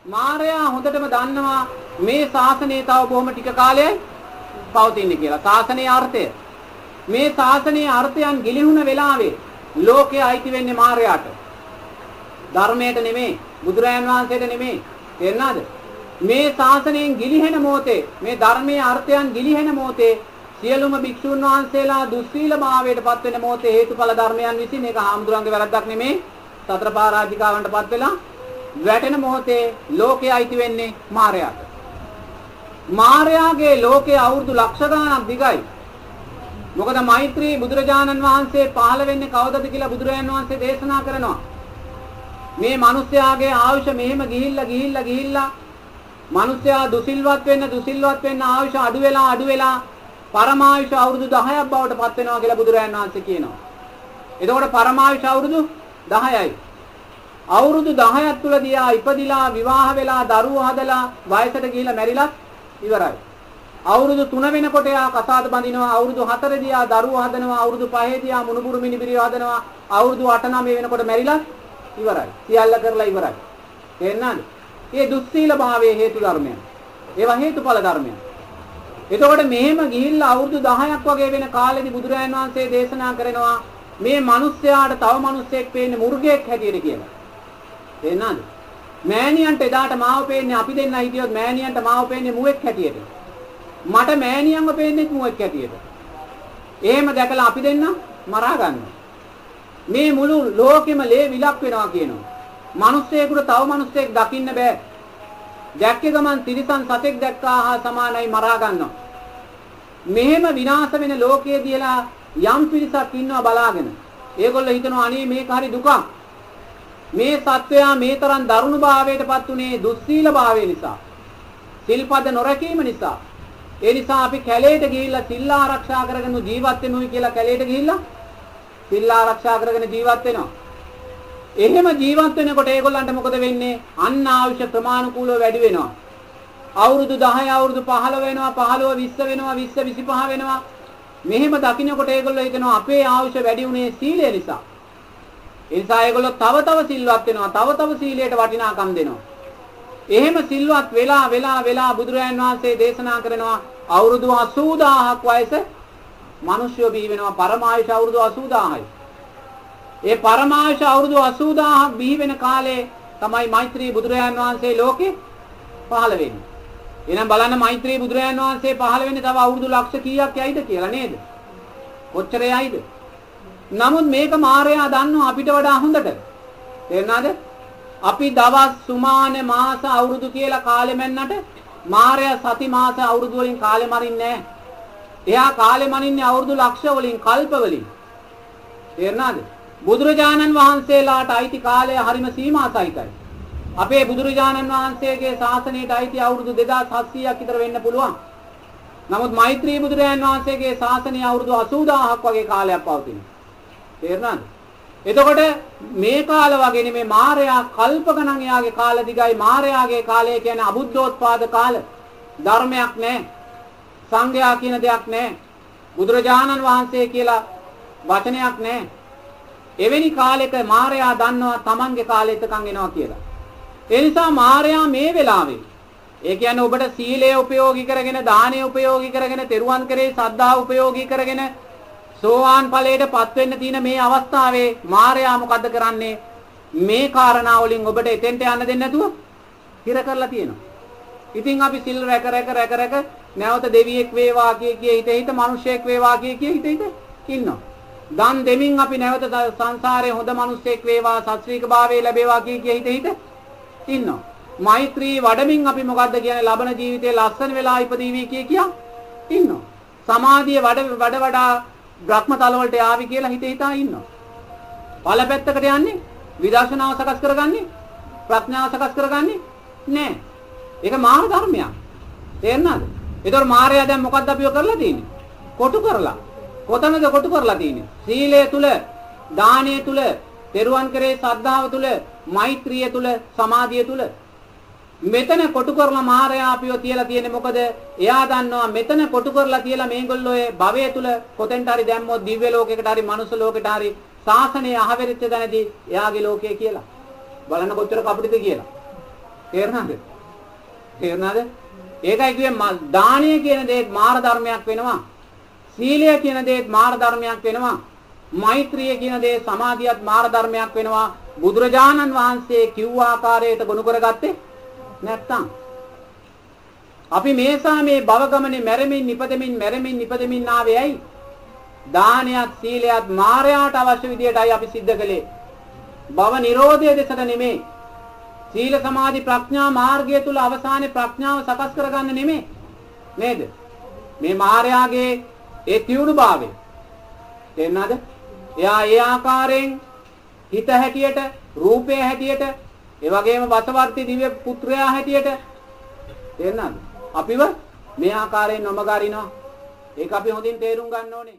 මාරයා හොඳටම දන්නවා මේ ශාසනය තව බොහොම ටික කාලයක් පවතින්නේ කියලා. ශාසනයේ අර්ථය. මේ ශාසනයේ අර්ථයන් ගිලිහුණ වෙලාවේ ලෝකයේ අයිති වෙන්නේ මාරයාට. ධර්මයට නෙමෙයි, බුදුරයන් වහන්සේට නෙමෙයි. තේරෙනවද? මේ ශාසනයෙන් ගිලිහෙන මොහොතේ, මේ ධර්මයේ අර්ථයන් ගිලිහෙන මොහොතේ සියලුම භික්ෂුන් වහන්සේලා දුස්සීලභාවයට පත් වෙන මොහොතේ හේතුඵල ධර්මයන් විසින් ඒක හාමුදුරන්ගේ වැරද්දක් නෙමෙයි. සතර පරාජිකාවන්ට පත් වෙලා වැටෙන මොහොතේ ලෝකයේ අයිති වෙන්නේ මාරයාට. මාරයාගේ ලෝකයේ අවුරුදු ලක්ෂ ගණනක් දිගයි. මොකද මෛත්‍රී බුදුරජාණන් වහන්සේ පහළ වෙන්නේ කවදද කියලා බුදුරජාණන් වහන්සේ දේශනා කරනවා. මේ මිනිස්යාගේ ආයුෂ මෙහෙම ගිහිල්ලා මිනිස්යා දුසිල්වත් වෙන්න ආයුෂ අඩු වෙලා පරමායුෂ අවුරුදු 10ක් බවට පත් වෙනවා කියලා බුදුරජාණන් වහන්සේ කියනවා. එතකොට පරමායුෂ අවුරුදු 10යි. අවුරුදු 10ක් තුලදී ඉපදිලා විවාහ වෙලා දරුවෝ හදලා වයසට ගිහිලා මැරිලා ඉවරයි. අවුරුදු 3 වෙනකොට යා කසාද බඳිනවා. අවුරුදු 4 දී දරුවෝ හදනවා. අවුරුදු 5 දී මුණුබුරු මිනිබිරිය හදනවා. අවුරුදු 8 9 වෙනකොට මැරිලා ඉවරයි. සියල්ල කරලා ඉවරයි. තේරෙනවද? මේ දුස්සීල භාවයේ හේතු ධර්මයන්. ඒවා හේතුඵල ධර්මයන්. එතකොට මෙහෙම ගිහිල්ලා අවුරුදු 10ක් වගේ වෙන කාලෙදි බුදුරජාණන් වහන්සේ දේශනා කරනවා මේ මිනිස්යාට තව මිනිස්සෙක් පේන්නේ මුර්ගයෙක් හැටියට කියලා. තේරෙනවද? මෑණියන්ට එදාට මාව පේන්නේ අපි දෙන්නා හිටියොත් මෑණියන්ට මාව පේන්නේ මුවෙක් හැටියට. මට මෑණියන්ව පේන්නේ මුවෙක් හැටියට. එහෙම දැකලා අපි දෙන්නා මරා ගන්නවා. මේ මුළු ලෝකෙම ලේ විලක් වෙනවා කියනවා. මිනිස්සෙකුට තව මිනිස්සෙක් දකින්න බෑ. දැක්කේ ගමන් තිරිසන් සතෙක් දැක්කා හා සමානයි මරා ගන්නවා. මෙහෙම විනාශ වෙන ලෝකයේ දිලා යම් පිරිසක් ඉන්නවා බලාගෙන. ඒගොල්ලෝ හිතනවා අනේ මේක හරි දුකක්. මේ සත්වයා මේ තරම් දරුණු භාවයටපත් උනේ දුස්සීල භාවය නිසා. සිල්පද නොරැකීම නිසා. ඒ නිසා අපි කැලේට ගිහිල්ලා සිල් ආරක්ෂා කරගෙන ජීවත් වෙනුයි කියලා කැලේට ගිහිල්ලා සිල් ආරක්ෂා කරගෙන ජීවත් වෙනවා. එහෙම ජීවත් වෙනකොට ඒගොල්ලන්ට මොකද වෙන්නේ? අන්න ආයුෂ ප්‍රමාණිකූලව වැඩි වෙනවා. අවුරුදු 10 අවුරුදු 15 වෙනවා 15 20 වෙනවා 20 25 වෙනවා. මෙහෙම දකින්නකොට ඒගොල්ලෝ හිතනවා අපේ ආයුෂ වැඩි උනේ සීලය නිසා. ඒ නිසා ඒගොල්ලෝ තව සිල්වත් වෙනවා. තව සීලයට වටිනාකම් දෙනවා. එහෙම සිල්වත් වෙලා බුදුරජාණන් වහන්සේ දේශනා කරනවා අවුරුදු 80000ක් වයස මිනිස්සු බිහි වෙනවා. පරමායුෂ අවුරුදු 80000යි. ඒ පරමායුෂ අවුරුදු 80000ක් බිහි වෙන කාලේ තමයි මෛත්‍රී බුදුරජාණන් වහන්සේ ලෝකේ පහළ වෙන්නේ. එහෙනම් බලන්න මෛත්‍රී බුදුරජාණන් වහන්සේ පහළ වෙන්නේ තව අවුරුදු ලක්ෂ කීයක් යයිද කියලා නේද? කොච්චර යයිද? නමුත් මේක මායя දන්නවා අපිට වඩා හොඳට. තේරුණාද? අපි දවස් සුමාන මාස අවුරුදු කියලා කාලෙ මැන්නට මායя සති මාස අවුරුදු වලින් කාලෙ මරින්නේ නැහැ. එයා කාලෙ මනින්නේ අවුරුදු ලක්ෂ වලින් කල්ප වලින්. තේරුණාද? බුදුරජාණන් වහන්සේලාට අයිති කාලය හරිම සීමා සහිතයි. අපේ බුදුරජාණන් වහන්සේගේ ශාසනයට අයිති අවුරුදු 2700ක් විතර වෙන්න පුළුවන්. නමුත් මෛත්‍රී බුදුරජාණන් වහන්සේගේ ශාසනය අවුරුදු 80000ක් වගේ කාලයක් පවතිනවා. තේරුණාද? එතකොට මේ කාල වගේ නෙමේ මායя කල්ප ගණන් යාගේ කාල දිගයි. මායяගේ කාලය කියන්නේ අබුද්ධෝත්පාද කාල. ධර්මයක් නැහැ. සංඝයා කියන දෙයක් නැහැ. බුදුරජාණන් වහන්සේ කියලා වචනයක් නැහැ. එවැනි කාලයක මායя දන්නවා Tamange කාලෙ එතකන් එනවා කියලා. ඒ නිසා මායя මේ වෙලාවේ ඒ කියන්නේ ඔබට සීලය උපයෝගී කරගෙන දානය උපයෝගී කරගෙන තෙරුවන් කරේ සද්ධා උපයෝගී කරගෙන සෝවාන් ඵලයටපත් වෙන්න තියෙන මේ අවස්ථාවේ මායя මොකද්ද කරන්නේ? මේ කාරණා වලින් ඔබට එතෙන්ට යන්න දෙන්නේ නැතුව හිර කරලා තියෙනවා. ඉතින් අපි සිල් රැක නැවත දෙවියෙක් වේවා කිය හිත මිනිසෙක් වේවා කිය හිත ඉන්නවා. දන් දෙමින් අපි නැවත සංසාරේ හොඳ මිනිසෙක් වේවා සත්‍වික භාවයේ ලැබේවා කිය හිත ඉන්නවා. මෛත්‍රී වඩමින් අපි මොකද්ද කියන්නේ? ලබන ජීවිතේ ලස්සන වෙලා ඉපදීවි කිය ඉන්නවා. සමාධිය වඩා බ්‍රහ්මතල වලට යාවි කියලා හිතා ඉන්නවා. පළපැත්තකට යන්නේ විදර්ශනාව සකස් කරගන්නේ ප්‍රඥාව සකස් කරගන්නේ නෑ. ඒක මාන ධර්මයක්. තේරෙනවද? ඒතකොට මායя දැන් මොකද්ද අපිව කරලා තියෙන්නේ? කොටු කරලා. කොතනද කොටු කරලා තියෙන්නේ? සීලය තුල, දානය තුල, තෙරුවන් කරේ ශ්‍රද්ධාව තුල, මෛත්‍රිය තුල, සමාධිය තුල. මෙතන කොටු කරලා මායя අපිව තියලා තියෙන්නේ මොකද? එයා දන්නවා මෙතන කොටු කරලා තියලා මේගොල්ලෝ ඒ භවය තුල කොතෙන්ට හරි දැම්මොත් දිව්‍ය ලෝකයකට හරි මනුස්ස ලෝකයට හරි ශාසනය අහවෙරිච්ච දැනදී එයාගේ ලෝකය කියලා. බලන්න කොච්චර කපටිද කියලා. තේරුණාද? තේරුණාද? ඒකයි කිව්වේ දානීය කියන දේ මාර ධර්මයක් වෙනවා. සීලය කියන දේ මාර ධර්මයක් වෙනවා. මෛත්‍රිය කියන දේ සමාධියත් මාර ධර්මයක් වෙනවා. බුදුරජාණන් වහන්සේ කිව්ව ආකාරයට ගොනු කරගත්තේ නැත්තම් අපි මේසා මේ භව ගමනේ මැරෙමින් නිපදෙමින් ආවේ ඇයි? දානයත් සීලයත් මායයට අවශ්‍ය විදියටයි අපි සිද්ධ කළේ. භව නිරෝධය දෙසට නෙමෙයි. සීල සමාධි ප්‍රඥා මාර්ගය තුල අවසානයේ ප්‍රඥාව සකස් කරගන්න නෙමෙයි. නේද? මේ මායාගේ ඒ තියුණුභාවය. තේරෙනවද? එයා ඒ ආකාරයෙන් හිත හැටියට, රූපය හැටියට, ඒ වගේම වසවර්ති දිව්‍ය පුත්‍රයා හැටියට තේරෙනවද? අපිව මේ ආකාරයෙන් නොමග අරිනවා. ඒක අපි හොඳින් තේරුම් ගන්න ඕනේ.